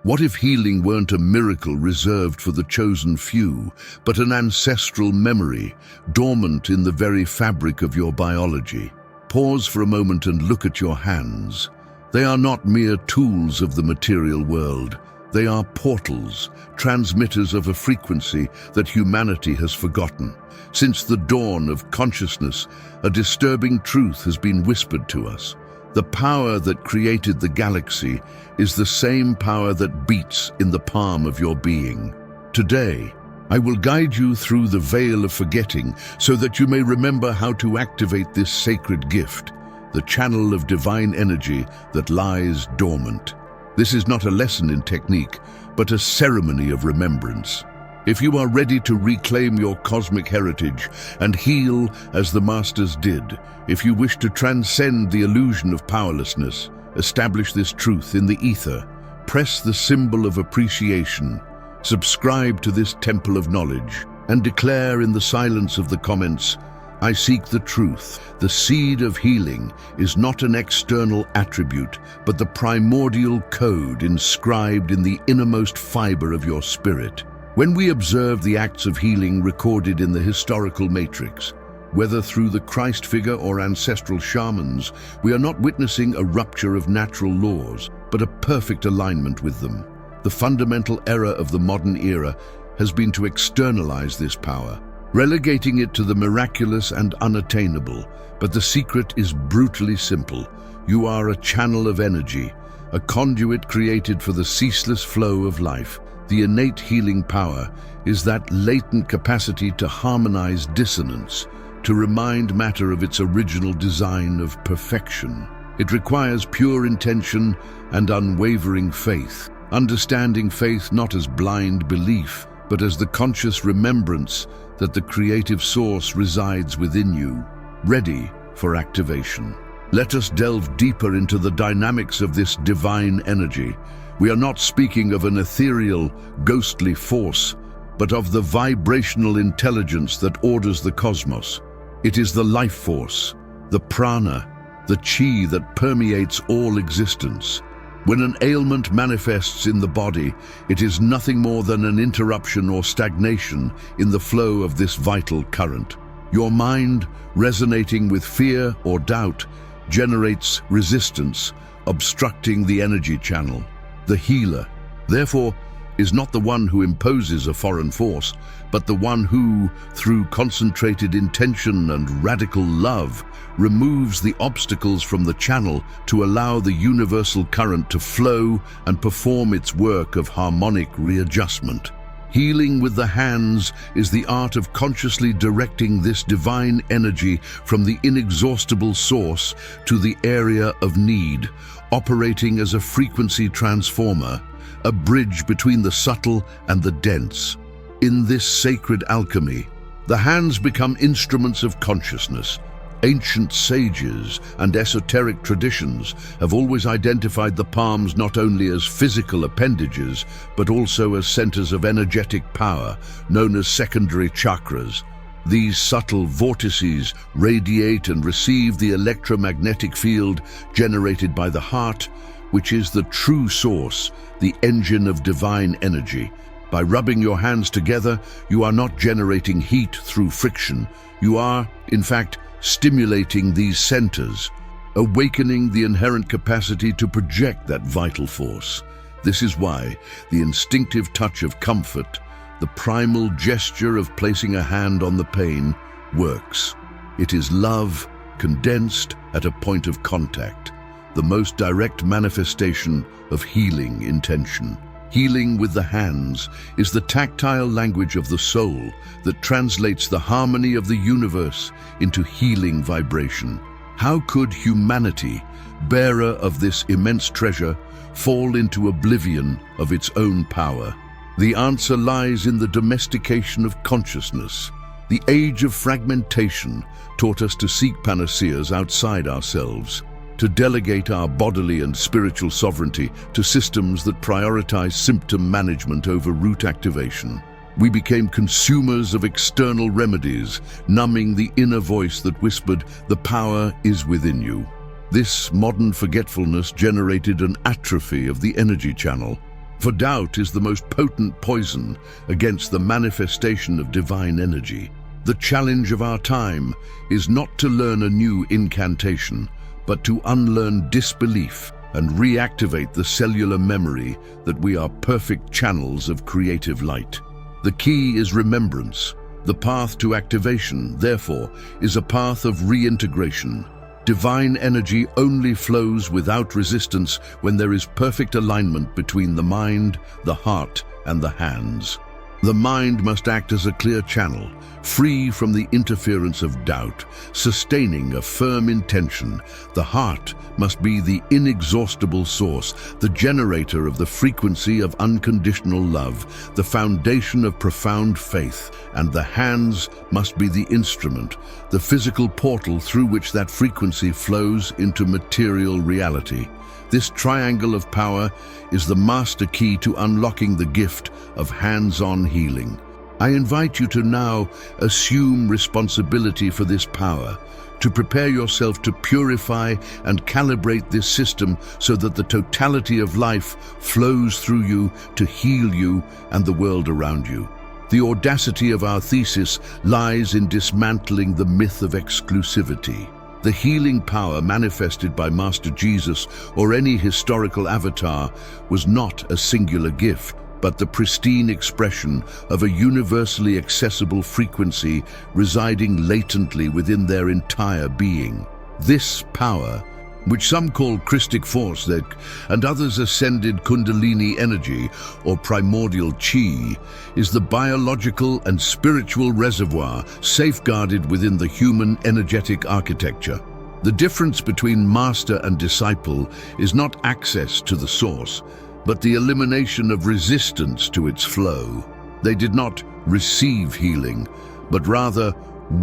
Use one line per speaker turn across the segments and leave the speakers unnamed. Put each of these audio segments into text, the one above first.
What if healing weren't a miracle reserved for the chosen few, but an ancestral memory, dormant in the very fabric of your biology? Pause for a moment and look at your hands. They are not mere tools of the material world. They are portals, transmitters of a frequency that humanity has forgotten. Since the dawn of consciousness, a disturbing truth has been whispered to us. The power that created the galaxy is the same power that beats in the palm of your being. Today, I will guide you through the veil of forgetting so that you may remember how to activate this sacred gift, the channel of divine energy that lies dormant. This is not a lesson in technique, but a ceremony of remembrance. If you are ready to reclaim your cosmic heritage and heal as the Masters did, if you wish to transcend the illusion of powerlessness, establish this truth in the ether, press the symbol of appreciation, subscribe to this temple of knowledge, and declare in the silence of the comments, I seek the truth. The seed of healing is not an external attribute, but the primordial code inscribed in the innermost fiber of your spirit. When we observe the acts of healing recorded in the historical matrix, whether through the Christ figure or ancestral shamans, we are not witnessing a rupture of natural laws, but a perfect alignment with them. The fundamental error of the modern era has been to externalize this power, relegating it to the miraculous and unattainable. But the secret is brutally simple. You are a channel of energy, a conduit created for the ceaseless flow of life. The innate healing power is that latent capacity to harmonize dissonance, to remind matter of its original design of perfection. It requires pure intention and unwavering faith, understanding faith not as blind belief, but as the conscious remembrance that the creative source resides within you, ready for activation. Let us delve deeper into the dynamics of this divine energy. We are not speaking of an ethereal, ghostly force, but of the vibrational intelligence that orders the cosmos. It is the life force, the prana, the chi that permeates all existence. When an ailment manifests in the body, it is nothing more than an interruption or stagnation in the flow of this vital current. Your mind, resonating with fear or doubt, generates resistance, obstructing the energy channel. The healer, therefore, is not the one who imposes a foreign force, but the one who, through concentrated intention and radical love, removes the obstacles from the channel to allow the universal current to flow and perform its work of harmonic readjustment. Healing with the hands is the art of consciously directing this divine energy from the inexhaustible source to the area of need, operating as a frequency transformer, a bridge between the subtle and the dense. In this sacred alchemy, the hands become instruments of consciousness. Ancient sages and esoteric traditions have always identified the palms not only as physical appendages, but also as centers of energetic power, known as secondary chakras. These subtle vortices radiate and receive the electromagnetic field generated by the heart, which is the true source, the engine of divine energy. By rubbing your hands together, you are not generating heat through friction. You are, in fact, stimulating these centers, awakening the inherent capacity to project that vital force. This is why the instinctive touch of comfort, the primal gesture of placing a hand on the pain, works. It is love condensed at a point of contact, the most direct manifestation of healing intention. Healing with the hands is the tactile language of the soul that translates the harmony of the universe into healing vibration. How could humanity, bearer of this immense treasure, fall into oblivion of its own power? The answer lies in the domestication of consciousness. The age of fragmentation taught us to seek panaceas outside ourselves, to delegate our bodily and spiritual sovereignty to systems that prioritize symptom management over root activation. We became consumers of external remedies, numbing the inner voice that whispered, "The power is within you." This modern forgetfulness generated an atrophy of the energy channel. For doubt is the most potent poison against the manifestation of divine energy. The challenge of our time is not to learn a new incantation, but to unlearn disbelief and reactivate the cellular memory that we are perfect channels of creative light. The key is remembrance. The path to activation, therefore, is a path of reintegration. Divine energy only flows without resistance when there is perfect alignment between the mind, the heart, and the hands. The mind must act as a clear channel, free from the interference of doubt, sustaining a firm intention. The heart must be the inexhaustible source, the generator of the frequency of unconditional love, the foundation of profound faith, and the hands must be the instrument, the physical portal through which that frequency flows into material reality. This triangle of power is the master key to unlocking the gift of hands-on healing. I invite you to now assume responsibility for this power, to prepare yourself to purify and calibrate this system so that the totality of life flows through you to heal you and the world around you. The audacity of our thesis lies in dismantling the myth of exclusivity. The healing power manifested by Master Jesus or any historical avatar was not a singular gift, but the pristine expression of a universally accessible frequency residing latently within their entire being. This power, which some call Christic force and others ascended Kundalini energy or primordial chi, is the biological and spiritual reservoir safeguarded within the human energetic architecture. The difference between master and disciple is not access to the source, but the elimination of resistance to its flow. They did not receive healing, but rather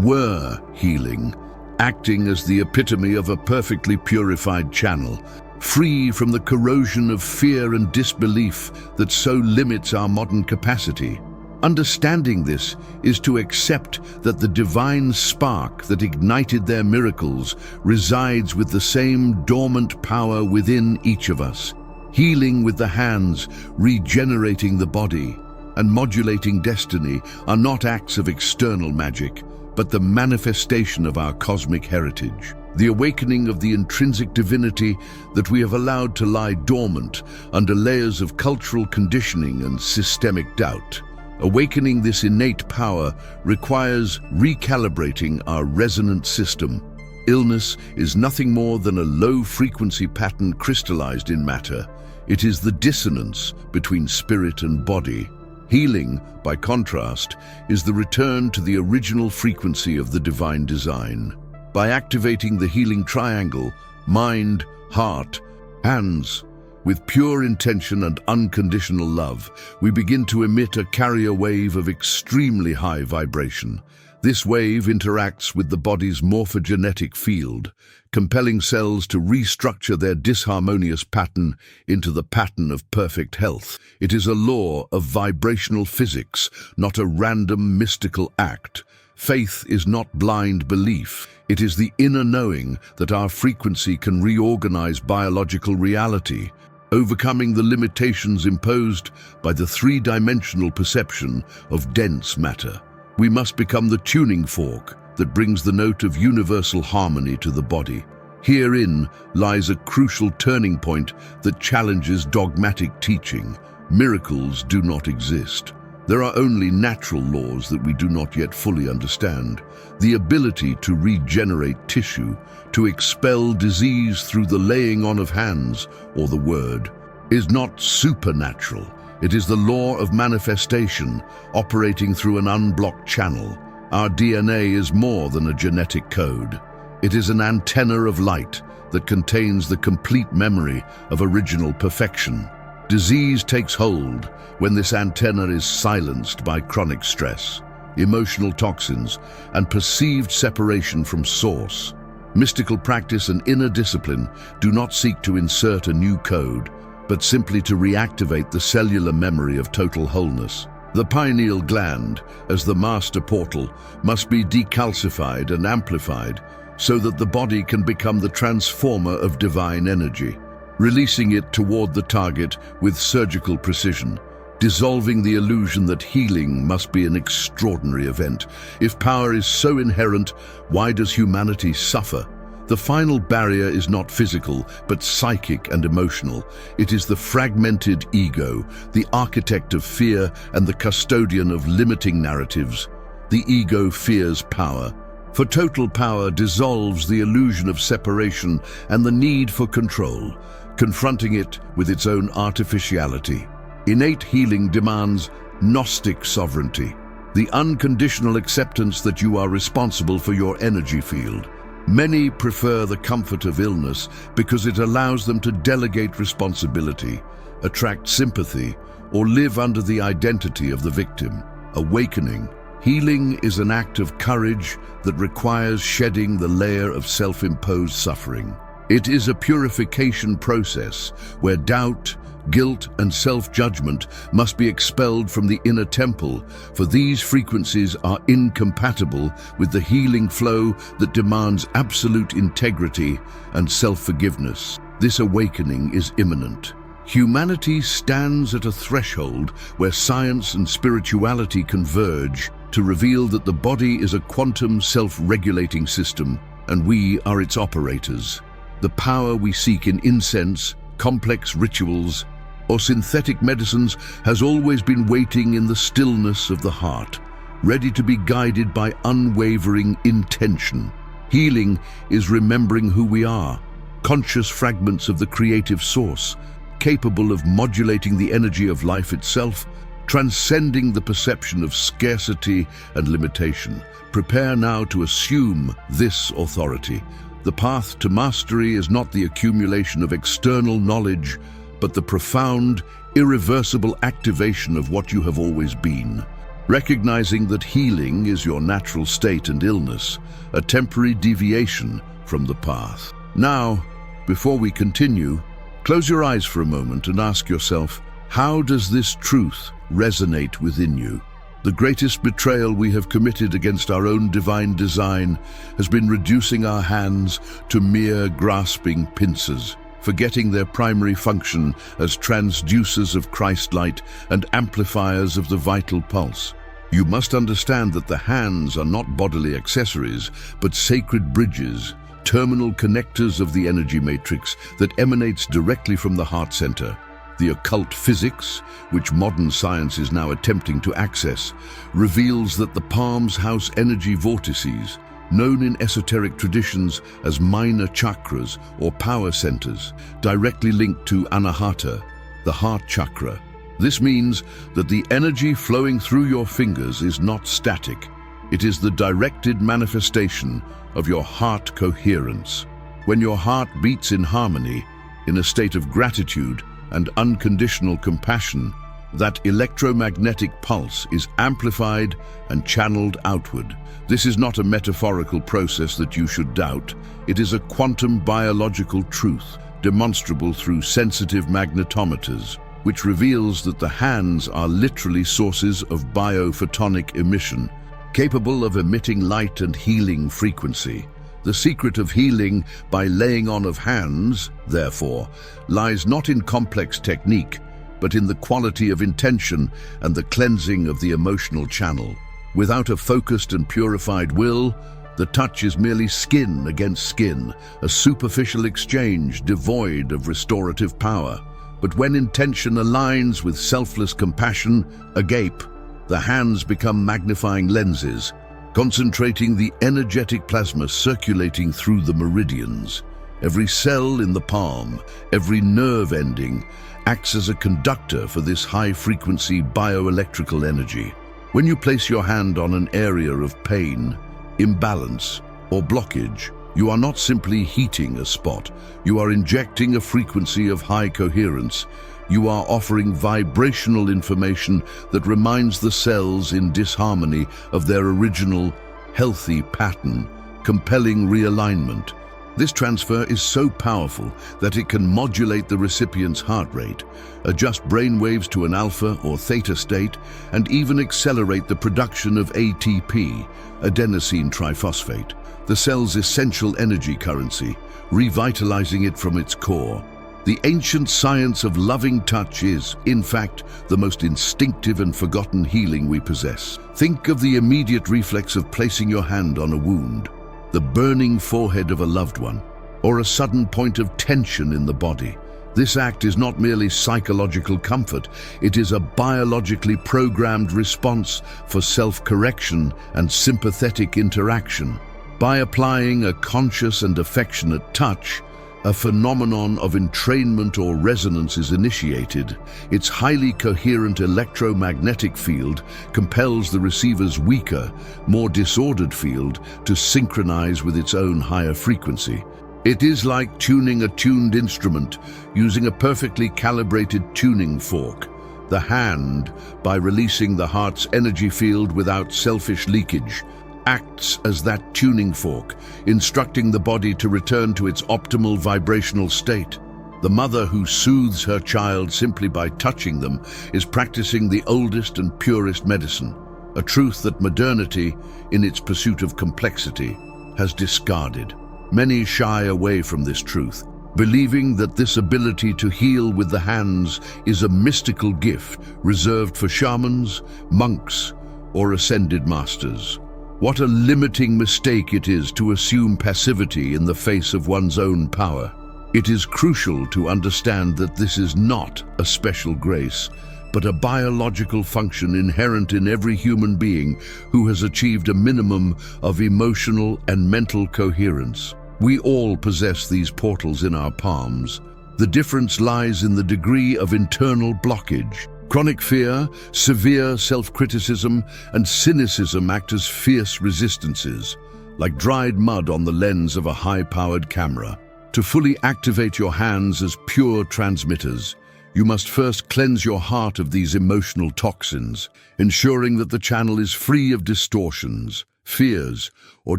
were healing, acting as the epitome of a perfectly purified channel, free from the corrosion of fear and disbelief that so limits our modern capacity. Understanding this is to accept that the divine spark that ignited their miracles resides with the same dormant power within each of us. Healing with the hands, regenerating the body, and modulating destiny are not acts of external magic, but the manifestation of our cosmic heritage, the awakening of the intrinsic divinity that we have allowed to lie dormant under layers of cultural conditioning and systemic doubt. Awakening this innate power requires recalibrating our resonant system. Illness is nothing more than a low-frequency pattern crystallized in matter. It is the dissonance between spirit and body. Healing, by contrast, is the return to the original frequency of the divine design. By activating the healing triangle, mind, heart, hands, with pure intention and unconditional love, we begin to emit a carrier wave of extremely high vibration. This wave interacts with the body's morphogenetic field, compelling cells to restructure their disharmonious pattern into the pattern of perfect health. It is a law of vibrational physics, not a random mystical act. Faith is not blind belief. It is the inner knowing that our frequency can reorganize biological reality, overcoming the limitations imposed by the three-dimensional perception of dense matter. We must become the tuning fork that brings the note of universal harmony to the body. Herein lies a crucial turning point that challenges dogmatic teaching. Miracles do not exist. There are only natural laws that we do not yet fully understand. The ability to regenerate tissue, to expel disease through the laying on of hands or the word, is not supernatural. It is the law of manifestation operating through an unblocked channel. Our DNA is more than a genetic code. It is an antenna of light that contains the complete memory of original perfection. Disease takes hold when this antenna is silenced by chronic stress, emotional toxins, and perceived separation from source. Mystical practice and inner discipline do not seek to insert a new code, but simply to reactivate the cellular memory of total wholeness. The pineal gland, as the master portal, must be decalcified and amplified so that the body can become the transformer of divine energy. releasing it toward the target with surgical precision, dissolving the illusion that healing must be an extraordinary event. If power is so inherent, why does humanity suffer? The final barrier is not physical, but psychic and emotional. It is the fragmented ego, the architect of fear and the custodian of limiting narratives. The ego fears power, for total power dissolves the illusion of separation and the need for control, confronting it with its own artificiality. Innate healing demands Gnostic sovereignty, the unconditional acceptance that you are responsible for your energy field. Many prefer the comfort of illness because it allows them to delegate responsibility, attract sympathy, or live under the identity of the victim. Awakening. Healing is an act of courage that requires shedding the layer of self-imposed suffering. It is a purification process where doubt, guilt, and self-judgment must be expelled from the inner temple, for these frequencies are incompatible with the healing flow that demands absolute integrity and self-forgiveness. This awakening is imminent. Humanity stands at a threshold where science and spirituality converge to reveal that the body is a quantum self-regulating system, and we are its operators. The power we seek in incense, complex rituals, or synthetic medicines has always been waiting in the stillness of the heart, ready to be guided by unwavering intention. Healing is remembering who we are, conscious fragments of the creative source, capable of modulating the energy of life itself, transcending the perception of scarcity and limitation. Prepare now to assume this authority. The path to mastery is not the accumulation of external knowledge, but the profound, irreversible activation of what you have always been. Recognizing that healing is your natural state and illness, a temporary deviation from the path. Now, before we continue, close your eyes for a moment and ask yourself, how does this truth resonate within you? The greatest betrayal we have committed against our own divine design has been reducing our hands to mere grasping pincers, forgetting their primary function as transducers of Christ light and amplifiers of the vital pulse. You must understand that the hands are not bodily accessories, but sacred bridges, terminal connectors of the energy matrix that emanates directly from the heart center. The occult physics, which modern science is now attempting to access, reveals that the palms house energy vortices, known in esoteric traditions as minor chakras or power centers, directly linked to Anahata, the heart chakra. This means that the energy flowing through your fingers is not static. It is the directed manifestation of your heart coherence. When your heart beats in harmony, in a state of gratitude and unconditional compassion, that electromagnetic pulse is amplified and channeled outward. This is not a metaphorical process that you should doubt. It is a quantum biological truth, demonstrable through sensitive magnetometers, which reveals that the hands are literally sources of biophotonic emission, capable of emitting light and healing frequency. The secret of healing by laying on of hands, therefore, lies not in complex technique, but in the quality of intention and the cleansing of the emotional channel. Without a focused and purified will, the touch is merely skin against skin, a superficial exchange devoid of restorative power. But when intention aligns with selfless compassion, agape, the hands become magnifying lenses, concentrating the energetic plasma circulating through the meridians. Every cell in the palm, every nerve ending, acts as a conductor for this high-frequency bioelectrical energy. When you place your hand on an area of pain, imbalance, or blockage, you are not simply heating a spot. You are injecting a frequency of high coherence. You are offering vibrational information that reminds the cells in disharmony of their original, healthy pattern, compelling realignment. This transfer is so powerful that it can modulate the recipient's heart rate, adjust brain waves to an alpha or theta state, and even accelerate the production of ATP, adenosine triphosphate, the cell's essential energy currency, revitalizing it from its core. The ancient science of loving touch is, in fact, the most instinctive and forgotten healing we possess. Think of the immediate reflex of placing your hand on a wound, the burning forehead of a loved one, or a sudden point of tension in the body. This act is not merely psychological comfort, it is a biologically programmed response for self-correction and sympathetic interaction. By applying a conscious and affectionate touch, a phenomenon of entrainment or resonance is initiated. Its highly coherent electromagnetic field compels the receiver's weaker, more disordered field to synchronize with its own higher frequency. It is like tuning a tuned instrument using a perfectly calibrated tuning fork. The hand, by releasing the heart's energy field without selfish leakage, acts as that tuning fork, instructing the body to return to its optimal vibrational state. The mother who soothes her child simply by touching them is practicing the oldest and purest medicine, a truth that modernity, in its pursuit of complexity, has discarded. Many shy away from this truth, believing that this ability to heal with the hands is a mystical gift reserved for shamans, monks, or ascended masters. What a limiting mistake it is to assume passivity in the face of one's own power. It is crucial to understand that this is not a special grace, but a biological function inherent in every human being who has achieved a minimum of emotional and mental coherence. We all possess these portals in our palms. The difference lies in the degree of internal blockage. Chronic fear, severe self-criticism, and cynicism act as fierce resistances, like dried mud on the lens of a high-powered camera. To fully activate your hands as pure transmitters, you must first cleanse your heart of these emotional toxins, ensuring that the channel is free of distortions, fears, or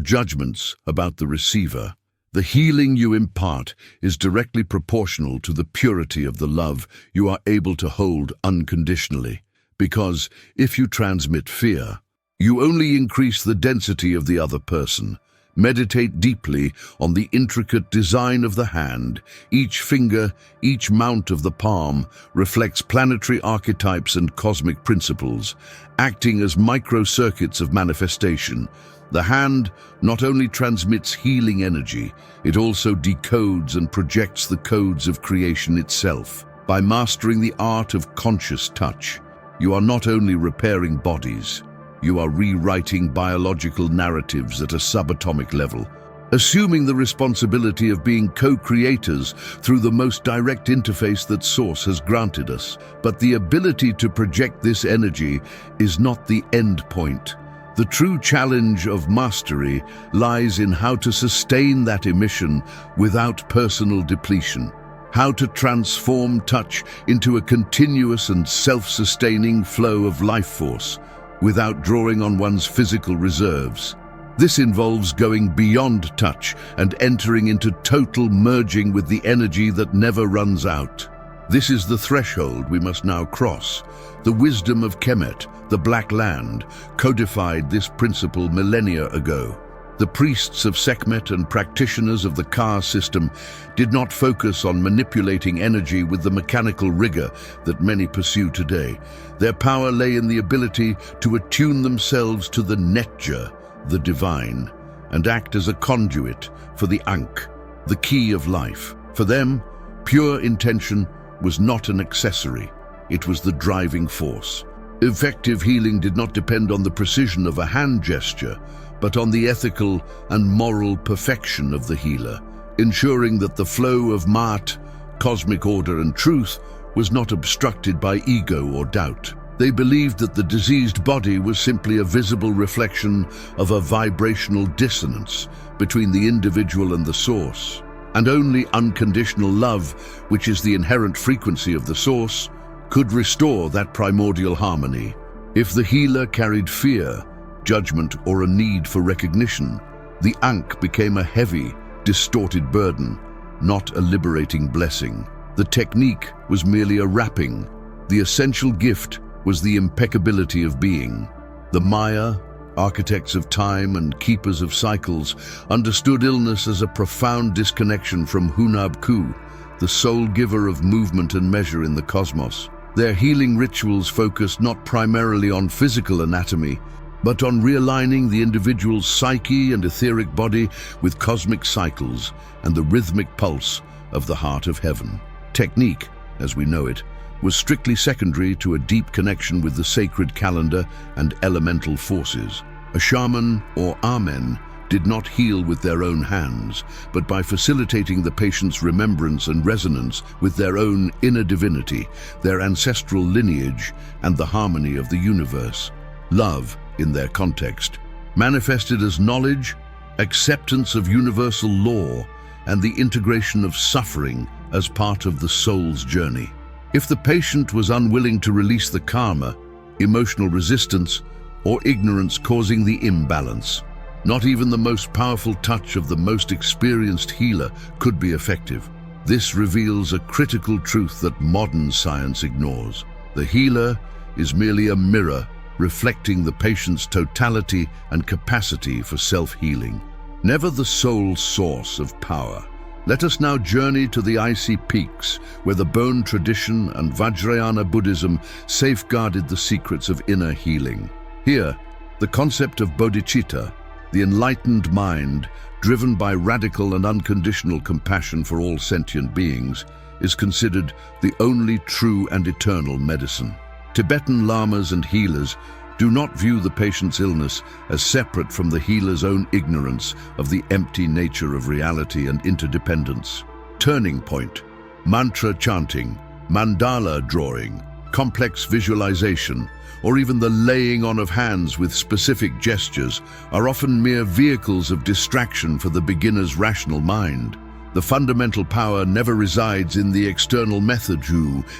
judgments about the receiver. The healing you impart is directly proportional to the purity of the love you are able to hold unconditionally, because if you transmit fear, you only increase the density of the other person. Meditate deeply on the intricate design of the hand. Each finger, each mount of the palm reflects planetary archetypes and cosmic principles, acting as microcircuits of manifestation. The hand not only transmits healing energy, it also decodes and projects the codes of creation itself. By mastering the art of conscious touch, you are not only repairing bodies, you are rewriting biological narratives at a subatomic level, assuming the responsibility of being co-creators through the most direct interface that Source has granted us. But the ability to project this energy is not the end point. The true challenge of mastery lies in how to sustain that emission without personal depletion, how to transform touch into a continuous and self-sustaining flow of life force without drawing on one's physical reserves. This involves going beyond touch and entering into total merging with the energy that never runs out. This is the threshold we must now cross. The wisdom of Kemet, the Black Land, codified this principle millennia ago. The priests of Sekhmet and practitioners of the Ka system did not focus on manipulating energy with the mechanical rigor that many pursue today. Their power lay in the ability to attune themselves to the Netja, the divine, and act as a conduit for the Ankh, the key of life. For them, pure intention was not an accessory, it was the driving force. Effective healing did not depend on the precision of a hand gesture, but on the ethical and moral perfection of the healer, ensuring that the flow of Ma'at, cosmic order and truth, was not obstructed by ego or doubt. They believed that the diseased body was simply a visible reflection of a vibrational dissonance between the individual and the source, and only unconditional love, which is the inherent frequency of the source, could restore that primordial harmony. If the healer carried fear, judgment, or a need for recognition, the Ankh became a heavy, distorted burden, not a liberating blessing. The technique was merely a wrapping. The essential gift was the impeccability of being. The Maya, architects of time and keepers of cycles, understood illness as a profound disconnection from Hunab Ku, the sole giver of movement and measure in the cosmos. Their healing rituals focus not primarily on physical anatomy, but on realigning the individual's psyche and etheric body with cosmic cycles and the rhythmic pulse of the heart of heaven. Technique, as we know it, was strictly secondary to a deep connection with the sacred calendar and elemental forces. A shaman or Amen did not heal with their own hands, but by facilitating the patient's remembrance and resonance with their own inner divinity, their ancestral lineage, and the harmony of the universe. Love, in their context, manifested as knowledge, acceptance of universal law, and the integration of suffering as part of the soul's journey. If the patient was unwilling to release the karma, emotional resistance, or ignorance causing the imbalance, not even the most powerful touch of the most experienced healer could be effective. This reveals a critical truth that modern science ignores. The healer is merely a mirror reflecting the patient's totality and capacity for self-healing, never the sole source of power. Let us now journey to the icy peaks, where the Bon tradition and Vajrayana Buddhism safeguarded the secrets of inner healing. Here, the concept of bodhicitta, the enlightened mind, driven by radical and unconditional compassion for all sentient beings, is considered the only true and eternal medicine. Tibetan lamas and healers do not view the patient's illness as separate from the healer's own ignorance of the empty nature of reality and interdependence. Turning point, mantra chanting, mandala drawing, complex visualization, or even the laying on of hands with specific gestures are often mere vehicles of distraction for the beginner's rational mind. The fundamental power never resides in the external method,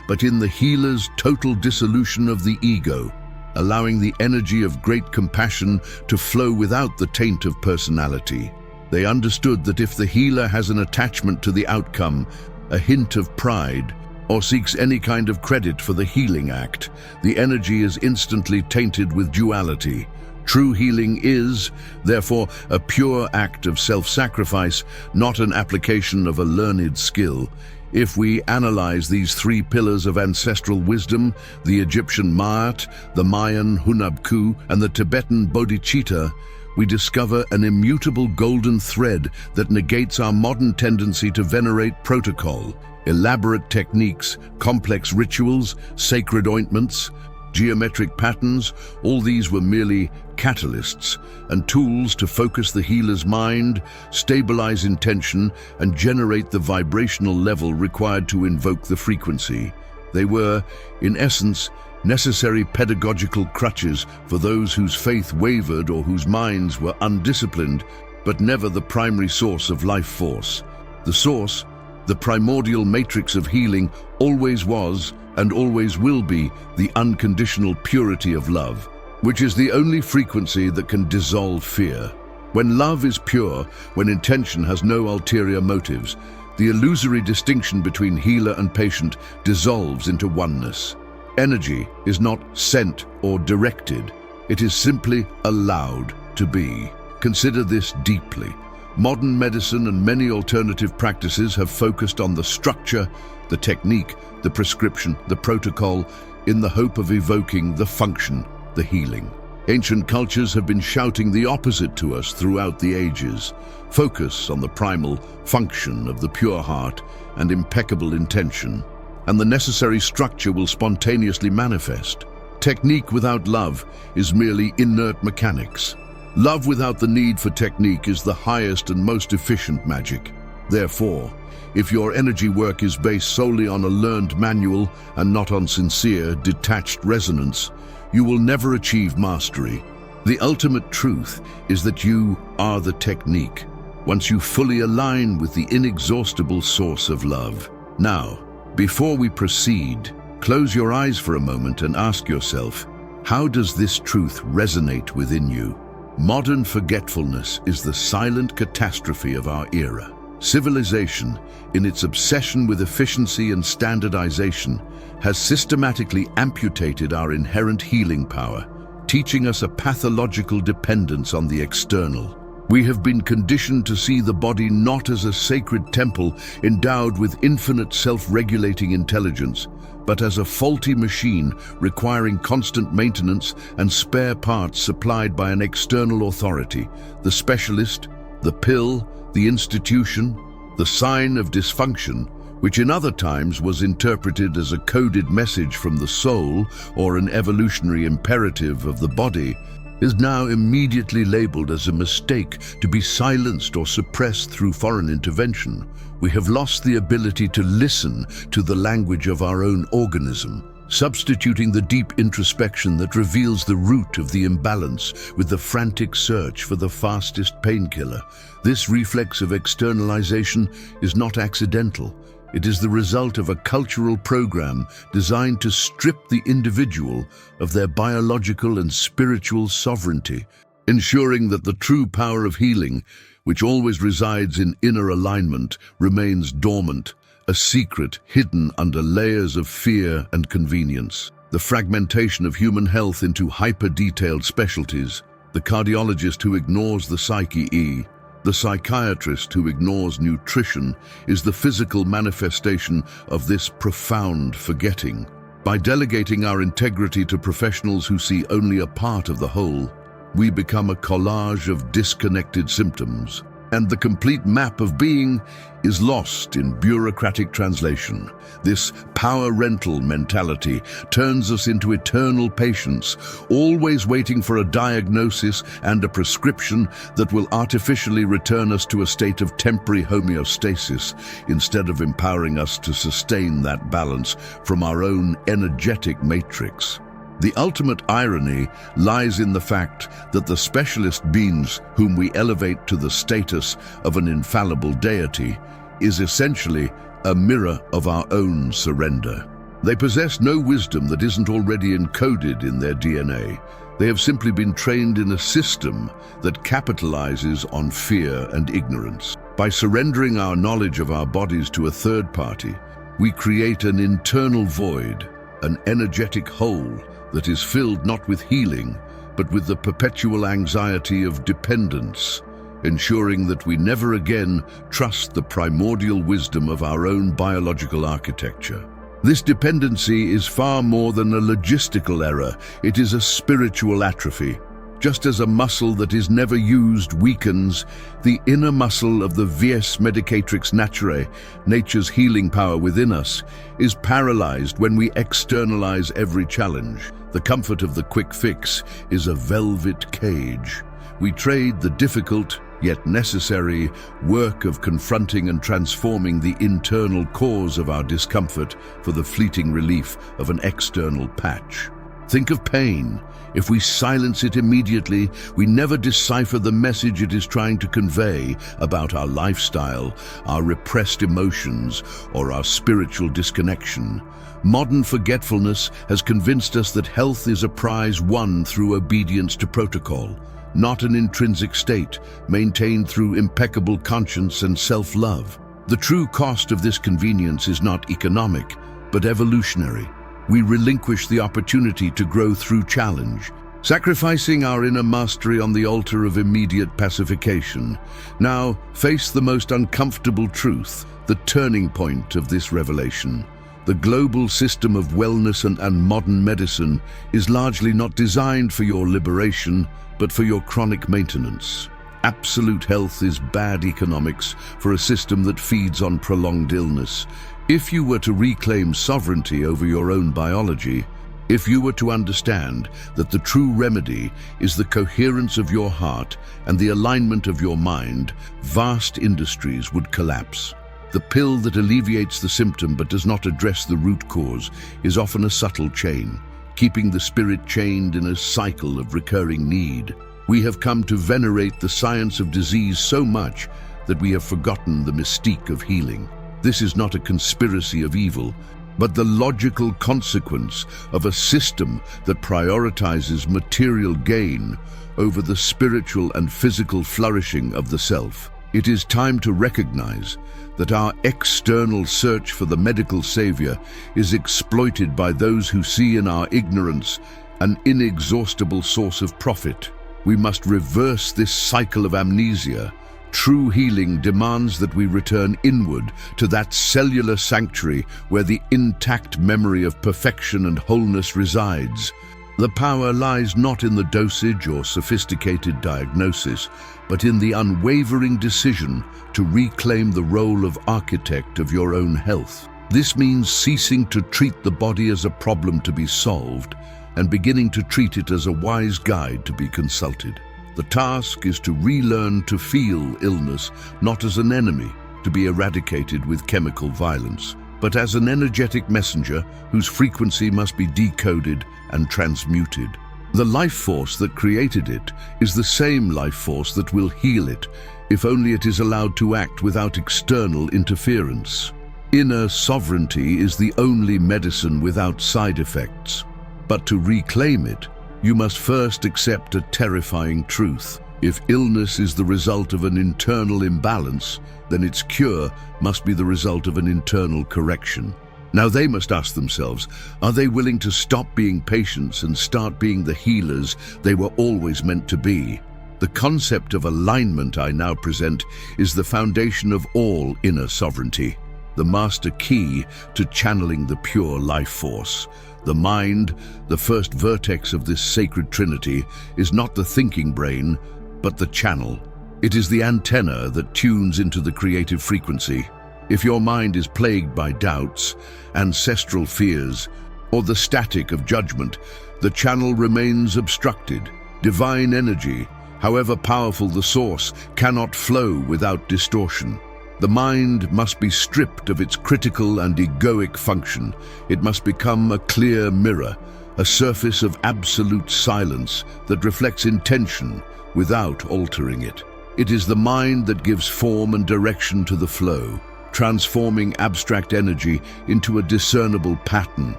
but in the healer's total dissolution of the ego, allowing the energy of great compassion to flow without the taint of personality. They understood that if the healer has an attachment to the outcome, a hint of pride, or seeks any kind of credit for the healing act, the energy is instantly tainted with duality. True healing is, therefore, a pure act of self-sacrifice, not an application of a learned skill. If we analyze these three pillars of ancestral wisdom, the Egyptian Ma'at, the Mayan Hunabku, and the Tibetan Bodhicitta, we discover an immutable golden thread that negates our modern tendency to venerate protocol. Elaborate techniques, complex rituals, sacred ointments, geometric patterns, all these were merely catalysts and tools to focus the healer's mind, stabilize intention, and generate the vibrational level required to invoke the frequency. They were, in essence, necessary pedagogical crutches for those whose faith wavered or whose minds were undisciplined, but never the primary source of life force. The source, the primordial matrix of healing, always was and always will be the unconditional purity of love, which is the only frequency that can dissolve fear. When love is pure, when intention has no ulterior motives, the illusory distinction between healer and patient dissolves into oneness. Energy is not sent or directed, it is simply allowed to be. Consider this deeply. Modern medicine and many alternative practices have focused on the structure, the technique, the prescription, the protocol, in the hope of evoking the function, the healing. Ancient cultures have been shouting the opposite to us throughout the ages. Focus on the primal function of the pure heart and impeccable intention, and the necessary structure will spontaneously manifest. Technique without love is merely inert mechanics. Love without the need for technique is the highest and most efficient magic. Therefore, if your energy work is based solely on a learned manual and not on sincere, detached resonance, you will never achieve mastery. The ultimate truth is that you are the technique, once you fully align with the inexhaustible source of love. Now, before we proceed, close your eyes for a moment and ask yourself, how does this truth resonate within you? Modern forgetfulness is the silent catastrophe of our era. Civilization, in its obsession with efficiency and standardization, has systematically amputated our inherent healing power, teaching us a pathological dependence on the external. We have been conditioned to see the body not as a sacred temple endowed with infinite self-regulating intelligence, but as a faulty machine requiring constant maintenance and spare parts supplied by an external authority, the specialist, the pill, the institution, the sign of dysfunction, which in other times was interpreted as a coded message from the soul or an evolutionary imperative of the body, is now immediately labeled as a mistake to be silenced or suppressed through foreign intervention. We have lost the ability to listen to the language of our own organism, substituting the deep introspection that reveals the root of the imbalance with the frantic search for the fastest painkiller. This reflex of externalization is not accidental. It is the result of a cultural program designed to strip the individual of their biological and spiritual sovereignty, ensuring that the true power of healing, which always resides in inner alignment, remains dormant, a secret hidden under layers of fear and convenience. The fragmentation of human health into hyper-detailed specialties, the cardiologist who ignores the psyche, the psychiatrist who ignores nutrition, is the physical manifestation of this profound forgetting. By delegating our integrity to professionals who see only a part of the whole, we become a collage of disconnected symptoms, and the complete map of being is lost in bureaucratic translation. This power rental mentality turns us into eternal patients, always waiting for a diagnosis and a prescription that will artificially return us to a state of temporary homeostasis, instead of empowering us to sustain that balance from our own energetic matrix. The ultimate irony lies in the fact that the specialist beings whom we elevate to the status of an infallible deity is essentially a mirror of our own surrender. They possess no wisdom that isn't already encoded in their DNA. They have simply been trained in a system that capitalizes on fear and ignorance. By surrendering our knowledge of our bodies to a third party, we create an internal void, an energetic hole that is filled not with healing, but with the perpetual anxiety of dependence, ensuring that we never again trust the primordial wisdom of our own biological architecture. This dependency is far more than a logistical error. It is a spiritual atrophy. Just as a muscle that is never used weakens, the inner muscle of the vis medicatrix naturae, nature's healing power within us, is paralyzed when we externalize every challenge. The comfort of the quick fix is a velvet cage. We trade the difficult, yet necessary, work of confronting and transforming the internal cause of our discomfort for the fleeting relief of an external patch. Think of pain. If we silence it immediately, we never decipher the message it is trying to convey about our lifestyle, our repressed emotions, or our spiritual disconnection. Modern forgetfulness has convinced us that health is a prize won through obedience to protocol, not an intrinsic state maintained through impeccable conscience and self-love. The true cost of this convenience is not economic, but evolutionary. We relinquish the opportunity to grow through challenge, sacrificing our inner mastery on the altar of immediate pacification. Now, face the most uncomfortable truth, the turning point of this revelation. The global system of wellness and modern medicine is largely not designed for your liberation, but for your chronic maintenance. Absolute health is bad economics for a system that feeds on prolonged illness. If you were to reclaim sovereignty over your own biology, if you were to understand that the true remedy is the coherence of your heart and the alignment of your mind, vast industries would collapse. The pill that alleviates the symptom but does not address the root cause is often a subtle chain, keeping the spirit chained in a cycle of recurring need. We have come to venerate the science of disease so much that we have forgotten the mystique of healing. This is not a conspiracy of evil, but the logical consequence of a system that prioritizes material gain over the spiritual and physical flourishing of the self. It is time to recognize that our external search for the medical savior is exploited by those who see in our ignorance an inexhaustible source of profit. We must reverse this cycle of amnesia. True healing demands that we return inward to that cellular sanctuary where the intact memory of perfection and wholeness resides. The power lies not in the dosage or sophisticated diagnosis, but in the unwavering decision to reclaim the role of architect of your own health. This means ceasing to treat the body as a problem to be solved and beginning to treat it as a wise guide to be consulted. The task is to relearn to feel illness not as an enemy to be eradicated with chemical violence, but as an energetic messenger whose frequency must be decoded and transmuted. The life force that created it is the same life force that will heal it, if only it is allowed to act without external interference. Inner sovereignty is the only medicine without side effects. But to reclaim it, you must first accept a terrifying truth. If illness is the result of an internal imbalance, then its cure must be the result of an internal correction. Now they must ask themselves, are they willing to stop being patients and start being the healers they were always meant to be? The concept of alignment I now present is the foundation of all inner sovereignty, the master key to channeling the pure life force. The mind, the first vertex of this sacred trinity, is not the thinking brain, but the channel. It is the antenna that tunes into the creative frequency. If your mind is plagued by doubts, ancestral fears, or the static of judgment, the channel remains obstructed. Divine energy, however powerful the source, cannot flow without distortion. The mind must be stripped of its critical and egoic function. It must become a clear mirror, a surface of absolute silence that reflects intention without altering it. It is the mind that gives form and direction to the flow, transforming abstract energy into a discernible pattern.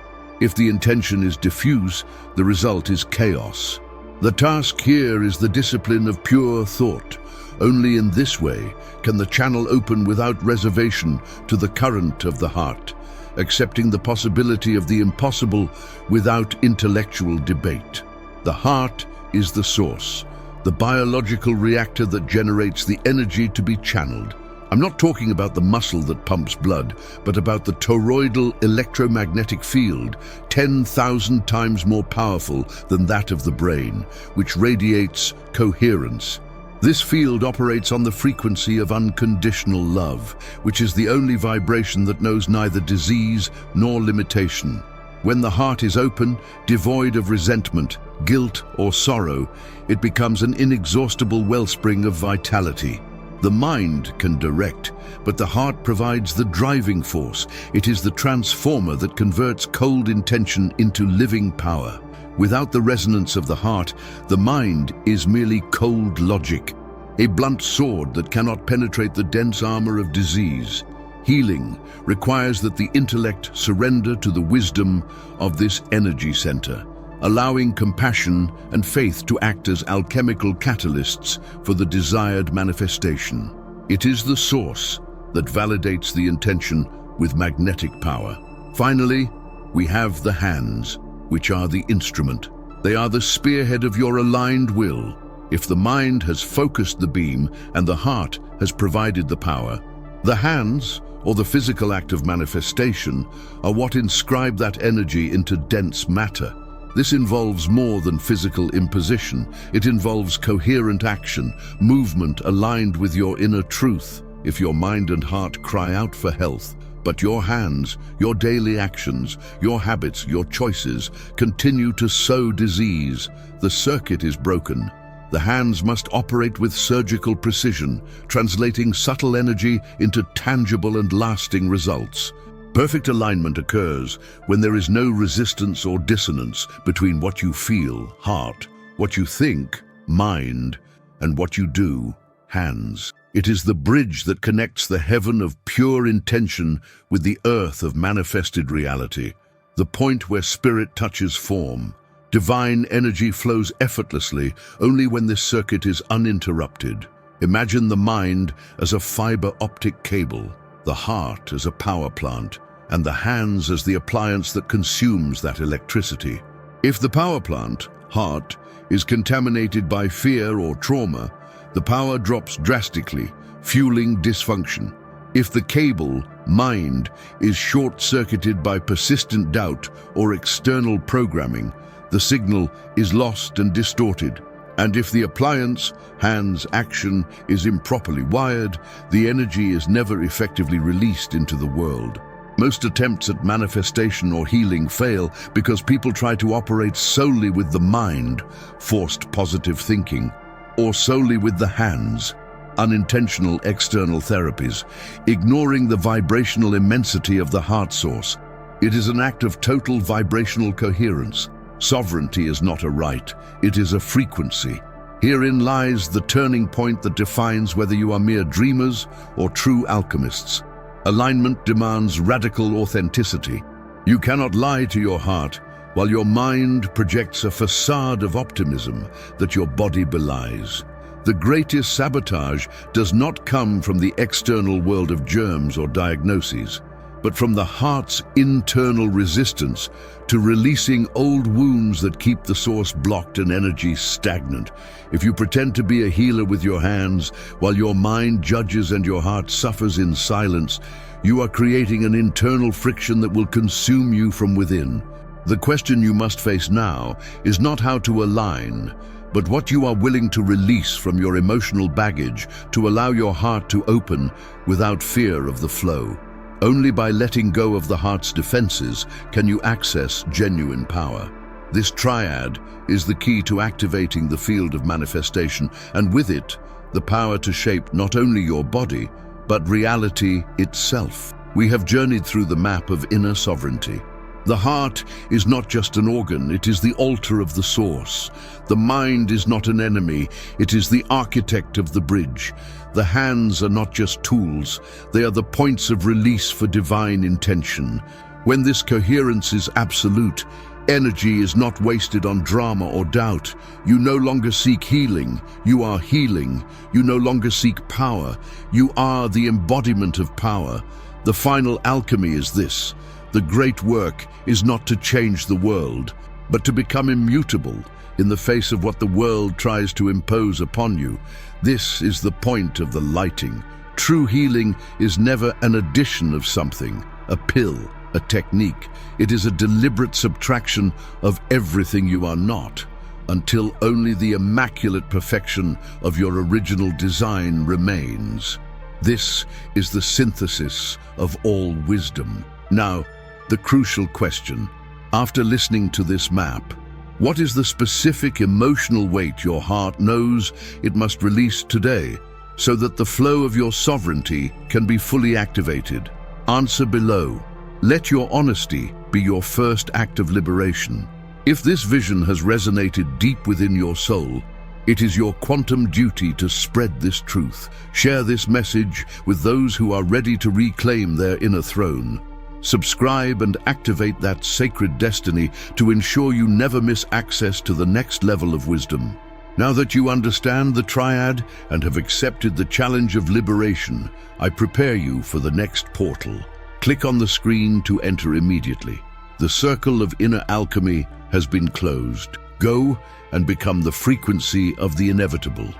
If the intention is diffuse, the result is chaos. The task here is the discipline of pure thought. Only in this way can the channel open without reservation to the current of the heart, accepting the possibility of the impossible without intellectual debate. The heart is the source, the biological reactor that generates the energy to be channeled. I'm not talking about the muscle that pumps blood, but about the toroidal electromagnetic field, 10,000 times more powerful than that of the brain, which radiates coherence. This field operates on the frequency of unconditional love, which is the only vibration that knows neither disease nor limitation. When the heart is open, devoid of resentment, guilt, or sorrow, it becomes an inexhaustible wellspring of vitality. The mind can direct, but the heart provides the driving force. It is the transformer that converts cold intention into living power. Without the resonance of the heart, the mind is merely cold logic, a blunt sword that cannot penetrate the dense armor of disease. Healing requires that the intellect surrender to the wisdom of this energy center, allowing compassion and faith to act as alchemical catalysts for the desired manifestation. It is the source that validates the intention with magnetic power. Finally, we have the hands, which are the instrument. They are the spearhead of your aligned will. If the mind has focused the beam and the heart has provided the power, the hands, or the physical act of manifestation, are what inscribe that energy into dense matter. This involves more than physical imposition. It involves coherent action, movement aligned with your inner truth. If your mind and heart cry out for health, but your hands, your daily actions, your habits, your choices continue to sow disease, the circuit is broken. The hands must operate with surgical precision, translating subtle energy into tangible and lasting results. Perfect alignment occurs when there is no resistance or dissonance between what you feel, heart, what you think, mind, and what you do, hands. It is the bridge that connects the heaven of pure intention with the earth of manifested reality, the point where spirit touches form. Divine energy flows effortlessly only when this circuit is uninterrupted. Imagine the mind as a fiber optic cable, the heart as a power plant, and the hands as the appliance that consumes that electricity. If the power plant, heart, is contaminated by fear or trauma, the power drops drastically, fueling dysfunction. If the cable, mind, is short-circuited by persistent doubt or external programming, the signal is lost and distorted. And if the appliance, hands, action is improperly wired, the energy is never effectively released into the world. Most attempts at manifestation or healing fail because people try to operate solely with the mind, forced positive thinking, or solely with the hands, unintentional external therapies, ignoring the vibrational immensity of the heart source. It is an act of total vibrational coherence. Sovereignty is not a right, it is a frequency. Herein lies the turning point that defines whether you are mere dreamers or true alchemists. Alignment demands radical authenticity. You cannot lie to your heart while your mind projects a facade of optimism that your body belies. The greatest sabotage does not come from the external world of germs or diagnoses, but from the heart's internal resistance to releasing old wounds that keep the source blocked and energy stagnant. If you pretend to be a healer with your hands, while your mind judges and your heart suffers in silence, you are creating an internal friction that will consume you from within. The question you must face now is not how to align, but what you are willing to release from your emotional baggage to allow your heart to open without fear of the flow. Only by letting go of the heart's defenses can you access genuine power. This triad is the key to activating the field of manifestation, and with it, the power to shape not only your body, but reality itself. We have journeyed through the map of inner sovereignty. The heart is not just an organ, it is the altar of the source. The mind is not an enemy, it is the architect of the bridge. The hands are not just tools, they are the points of release for divine intention. When this coherence is absolute, energy is not wasted on drama or doubt. You no longer seek healing, you are healing. You no longer seek power, you are the embodiment of power. The final alchemy is this: the great work is not to change the world, but to become immutable in the face of what the world tries to impose upon you. This is the point of the lighting. True healing is never an addition of something, a pill, a technique. It is a deliberate subtraction of everything you are not, until only the immaculate perfection of your original design remains. This is the synthesis of all wisdom. Now, the crucial question. After listening to this map, what is the specific emotional weight your heart knows it must release today so that the flow of your sovereignty can be fully activated? Answer below. Let your honesty be your first act of liberation. If this vision has resonated deep within your soul, it is your quantum duty to spread this truth. Share this message with those who are ready to reclaim their inner throne. Subscribe and activate that sacred destiny to ensure you never miss access to the next level of wisdom. Now that you understand the triad and have accepted the challenge of liberation, I prepare you for the next portal. Click on the screen to enter immediately. The circle of inner alchemy has been closed. Go and become the frequency of the inevitable.